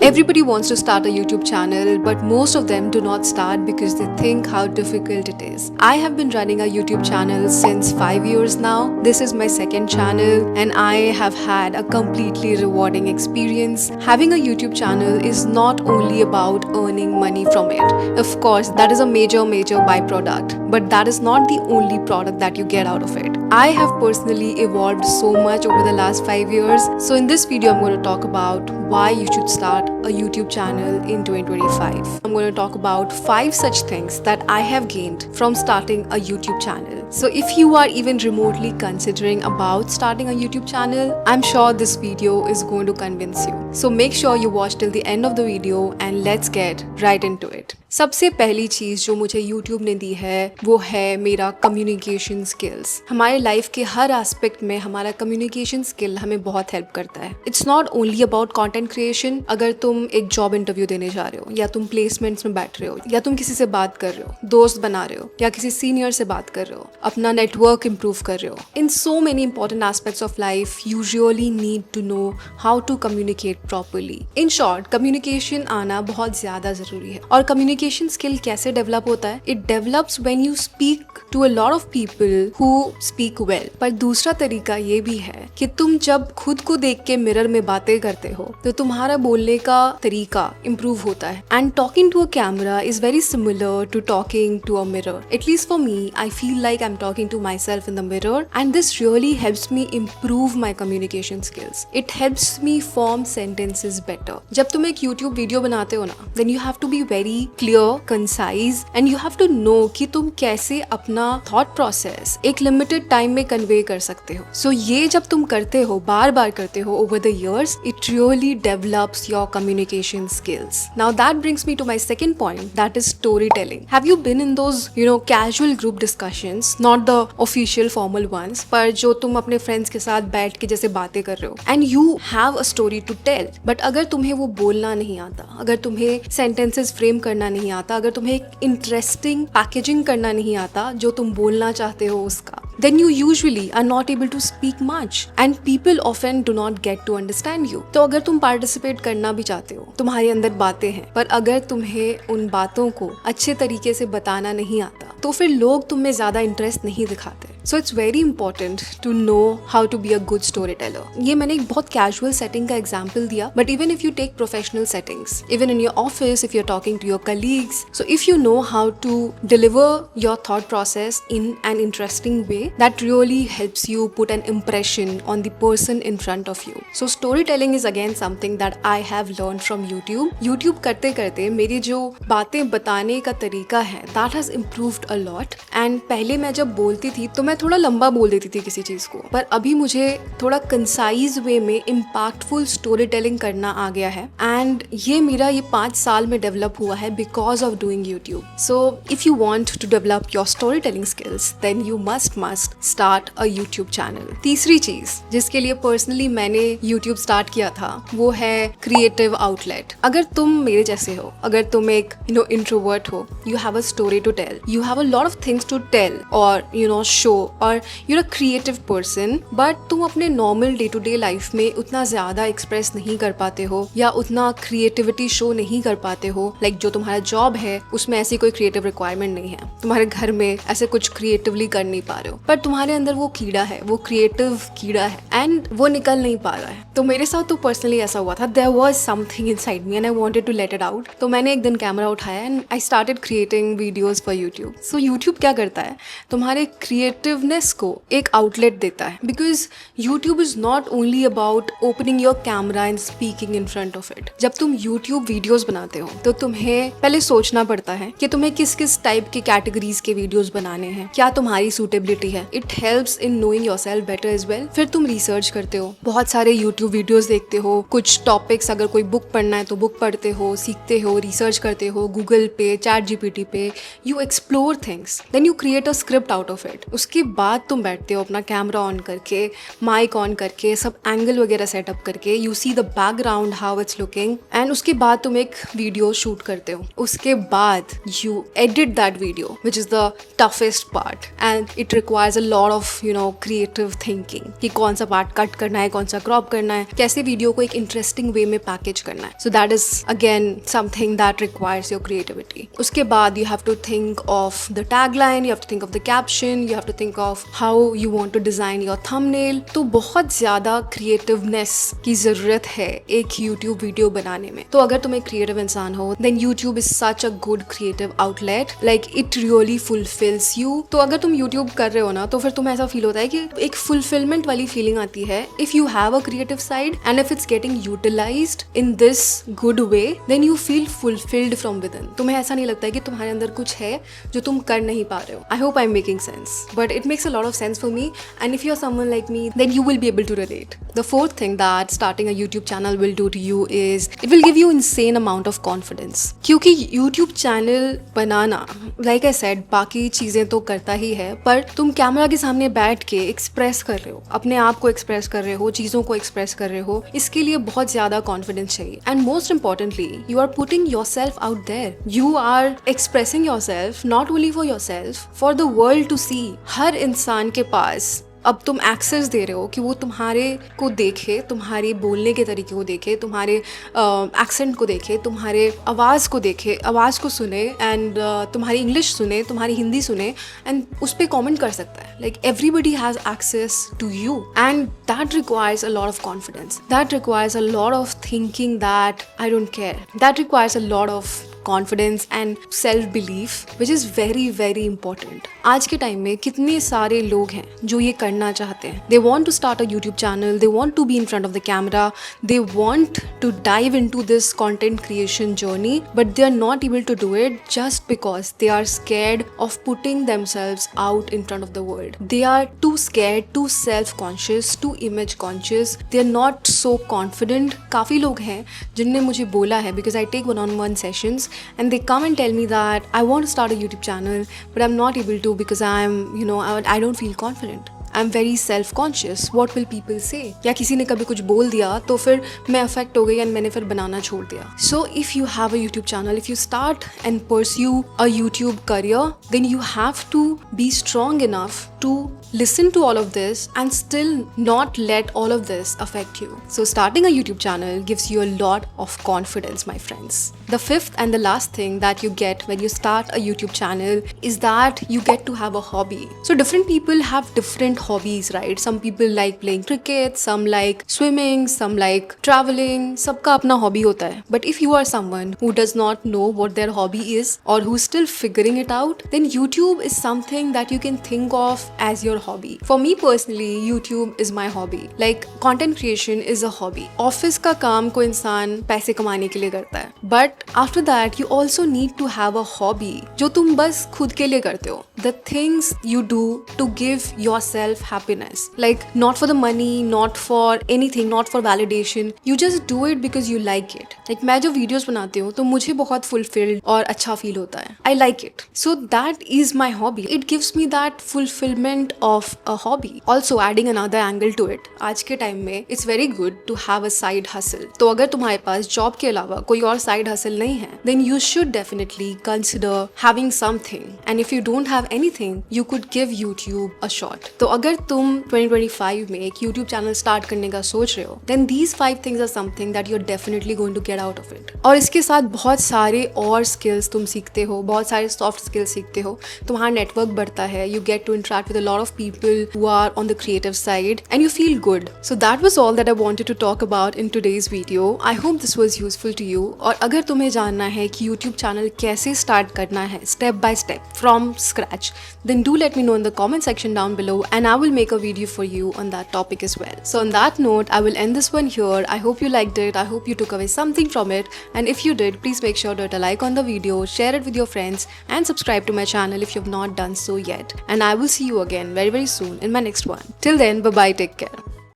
Everybody wants to start a YouTube channel, but most of them do not start because they think how difficult it is. I have been running a YouTube channel since 5 years now. This is my second channel and I have had a completely rewarding experience. Having a YouTube channel is not only about earning money from it. Of course, that is a major byproduct, but that is not the only product that you get out of it. I have personally evolved so much over the last 5 years. So in this video, I'm going to talk about why you should start a YouTube channel in 2025. I'm going to talk about 5 such things that I have gained from starting a YouTube channel. So if you are even remotely considering about starting a YouTube channel, I'm sure this video is going to convince you. So make sure you watch till the end of the video and let's get right into it. सबसे पहली चीज़ जो मुझे YouTube ने दी है वो है मेरा communication skills. हमारे लाइफ के हर एस्पेक्ट में हमारा कम्युनिकेशन स्किल हमें बहुत हेल्प करता है। It's not only about content creation. अगर तुम एक जॉब इंटरव्यू देने जा रहे हो या तुम प्लेसमेंट्स में बैठ रहे हो या तुम किसी से बात कर रहे हो, दोस्त बना रहे हो या किसी सीनियर से बात कर रहे हो, अपना नेटवर्क इम्प्रूव कर रहे हो, in so many important aspects of life you really need to know how to communicate properly. In short, communication आना बहुत ज़्यादा ज़रूरी है। और कम्युनिकेशन स्किल कैसे डेवलप होता है? It develops when you speak to a lot of people who speak well. पर दूसरा तरीका ये भी है कि तुम जब खुद को देख के मिरर में बातें करते हो तो तुम्हारा बोलने का तरीका इम्प्रूव होता है। And talking to a camera is very similar to talking to a mirror. At least for me, I feel like I am talking to myself in the mirror and this really helps me improve my communication skills. It helps me form sentences better. जब तुम एक YouTube video बनाते हो ना, then you have to be very clear, concise and you have to know कि तुम कैसे अपना थॉट प्रोसेस एक लिमिटेड टाइम में कन्वे कर सकते हो। सो ये जब तुम करते हो, बार बार करते हो over the years, it really develops your communication skills. Now that brings me to my second point, that is story telling. Have you been in those casual group discussions, not the official formal ones, पर जो तुम अपने friends के साथ बैठ के जैसे बातें कर रहे हो and you have a story to tell, but अगर तुम्हें वो बोलना नहीं आता, अगर तुम्हें सेंटेंसेस फ्रेम करना नहीं आता, अगर तुम्हें एक इंटरेस्टिंग पैकेजिंग करना नहीं आता जो तुम बोलना चाहते हो उसका, then you usually are not able to speak much and people often do not get to understand you. तो अगर तुम पार्टिसिपेट करना भी चाहते हो, तुम्हारे अंदर बातें हैं, पर अगर तुम्हें उन बातों को अच्छे तरीके से बताना नहीं आता तो फिर लोग तुम में ज्यादा इंटरेस्ट नहीं दिखाते। So it's very important to know how to be a good story teller. ये मैंने एक बहुत कैजुअल सेटिंग का एग्जाम्पल दिया, but even if you take professional settings, even in your office, if you are talking to your colleagues, so if you know how to deliver your thought process in an interesting way, that really helps you put an impression on the person in front of you. So storytelling is again something that I have learned from YouTube. YouTube करते करते मेरी जो बातें बताने का तरीका है that has improved a lot. And पहले मैं जब बोलती थी तो मैं थोड़ा लंबा बोल देती थी किसी चीज़ को, पर अभी मुझे थोड़ा कंसाइज वे में इम्पैक्टफुल स्टोरी टेलिंग करना आ गया है। एंड ये मेरा ये 5 साल में डेवलप हुआ है because of doing YouTube. So if you want to develop your story telling skills then you must start a YouTube channel. तीसरी चीज जिसके लिए पर्सनली मैंने यूट्यूब स्टार्ट किया था वो है क्रिएटिव आउटलेट। अगर तुम मेरे जैसे हो, अगर तुम एक इंट्रोवर्ट हो, you have a story to tell, you have a lot of things to tell और शो, और you're a creative person, but तुम अपने normal day to day life में उतना ज्यादा एक्सप्रेस नहीं कर पाते हो या उतना क्रिएटिविटी शो नहीं कर पाते हो, लाइक जो तुम्हारा जॉब है उसमें ऐसी कोई क्रिएटिव रिक्वायरमेंट नहीं है, तुम्हारे घर में ऐसे कुछ क्रिएटिवली कर नहीं पा रहे हो, पर तुम्हारे अंदर वो कीड़ा है, वो क्रिएटिव कीड़ा है एंड वो निकल नहीं पा रहा है। तो मेरे साथ तो पर्सनली ऐसा हुआ था, there was something inside me and I wanted to let it out. तो मैंने एक दिन कैमरा उठाया and I started creating videos for YouTube. So YouTube क्या करता है, तुम्हारे क्रिएटिवनेस को एक आउटलेट देता है, because YouTube is not only about opening your camera and speaking in front of it. जब तुम यूट्यूब वीडियोस बनाते हो तो तुम्हें पहले सोचना पड़ता है कि तुम्हें किस किस टाइप के कैटेगरीज के वीडियोस बनाने हैं, क्या तुम्हारी सूटेबिलिटी है। It helps in knowing yourself better as well. फिर तुम रिसर्च करते हो, बहुत सारे यूट्यूब वीडियोस देखते हो, कुछ टॉपिक्स, अगर कोई बुक पढ़ना है तो बुक पढ़ते हो, सीखते हो, रिसर्च करते हो गूगल पे, चैट जीपीटी पे, you explore things, then you create a script out of it. उसके उसके बाद तुम बैठते हो अपना कैमरा ऑन करके, माइक ऑन करके, सब एंगल वगैरह सेटअप करके, you see the background how it's looking, and उसके बाद तुम एक वीडियो शूट करते हो. उसके बाद you edit that video which is the toughest part, and it requires a lot of creative thinking कि कौन सा पार्ट कट करना है, कौन सा क्रॉप करना है, कैसे वीडियो को एक इंटरेस्टिंग वे में पैकेज करना है. So that is again something that requires your creativity. उसके बाद you have to think of the tagline, you have to think of the caption, you have to think of how you want to design your thumbnail. तो बहुत ज्यादा creativeness की जरूरत है एक YouTube video बनाने में. तो अगर तुम एक क्रिएटिव इंसान हो, then YouTube is such a good creative outlet, like it really fulfils you. तो अगर तुम यूट्यूब कर रहे हो ना, तो फिर तुम्हें ऐसा फील होता है कि एक फुलफिलमेंट वाली फीलिंग आती है. If you have a creative side and if it's getting utilised in this good way, then you feel fulfilled from within. तुम्हें ऐसा नहीं लगता है कि तुम्हारे अंदर कुछ है जो तुम कर नहीं पा रहे हो. I hope I am making sense, but it makes a lot of sense for me, and if you are someone like me, then you will be able to relate. The fourth thing that starting a YouTube channel will do to you is it will give you insane amount of confidence. क्योंकि YouTube channel banana, like I said, बाकी चीज़ें तो करता ही है, पर तुम camera के सामने बैठ के एक्सप्रेस कर रहे हो, अपने आप को एक्सप्रेस कर रहे हो, चीज़ों को एक्सप्रेस कर रहे हो, इसके लिए बहुत ज़्यादा कॉन्फिडेंस चाहिए. And most importantly, you are putting yourself out there. You are expressing yourself not only for yourself, for the world to see. हर इंसान के पास अब तुम एक्सेस दे रहे हो कि वो तुम्हारे को देखे, तुम्हारे बोलने के तरीके को देखे, तुम्हारे एक्सेंट को देखे, तुम्हारे आवाज़ को देखे, आवाज़ को सुने, एंड तुम्हारी इंग्लिश सुने, तुम्हारी हिंदी सुने, एंड उस पर कॉमेंट कर सकता है. Like everybody has access to you, and that requires a lot of confidence, that requires a lot of thinking that I don't care, that requires a lot of confidence and self belief, which is very very important. आज के time में कितने सारे लोग हैं जो ये करना चाहते हैं. They want to start a YouTube channel, they want to be in front of the camera, they want to dive into this content creation journey, but they are not able to do it just because they are scared of putting themselves out in front of the world. They are too scared, too self conscious, too image conscious, they are not so confident. काफ़ी लोग हैं जिनने मुझे बोला है, because I take one-on-one sessions, and they come and tell me that I want to start a YouTube channel, but I'm not able to because I don't feel confident. I'm very self-conscious. What will people say? या किसी ने कभी कुछ बोल दिया तो फिर मैं अफेक्ट हो गई एंड मैंने फिर बनाना छोड़ दिया. So if you have a YouTube channel, if you start and pursue a YouTube career, then you have to be strong enough to listen to all of this and still not let all of this affect you. So starting a YouTube channel gives you a lot of confidence, my friends. The fifth and the last thing that you get when you start a YouTube channel is that you get to have a hobby. So different people have different hobbies, right? Some people like playing cricket, some like swimming, some like traveling. सबका अपना hobby होता है. But if you are someone who does not know what their hobby is or who's still figuring it out, then YouTube is something that you can think of as your hobby. For me personally, YouTube is my hobby. Like content creation is a hobby. Office का काम को इंसान पैसे कमाने के लिए करता है. But after that, you also need to have a hobby जो तुम बस खुद के लिए करते हो. The things you do to give yourself happiness. Like not for the money, not for anything, not for validation. You just do it because you like it. Like मैं जो videos बनाती हूँ तो मुझे बहुत fulfilled और अच्छा feel होता है. I like it. So that is my hobby. It gives me that fulfillment of a hobby. Also adding another angle to it. आज के टाइम में it's very good to have a side hustle. तो अगर तुम्हारे पास job के अलावा कोई और side hustle नहीं है, then you should definitely consider having something. And if you don't have anything, you could give YouTube a shot. तो अगर तुम 2025 में एक YouTube चैनल स्टार्ट करने का सोच रहे हो, then these 5 things are something that you're definitely going to get out of it. और इसके साथ बहुत सारे और skills तुम सीखते हो, बहुत सारे soft skills सीखते हो, तुम्हारा network बढ़ता है, you get to interact with a lot of people who are on the creative side and you feel good. So that was all that I wanted to talk about in today's video. I hope this was useful to you. और अगर तुम्हें जानना है कि YouTube channel कैसे start करना है step by step from scratch, then do let me know in the comment section down below and I will make a video for you on that topic as well. So on that note, I will end this one here. I hope you liked it. I hope you took away something from it, and if you did, please make sure to hit a like on the video, share it with your friends and subscribe to my channel if you have not done so yet. And I will see you again very soon in my next one. Till then, bye bye, take care.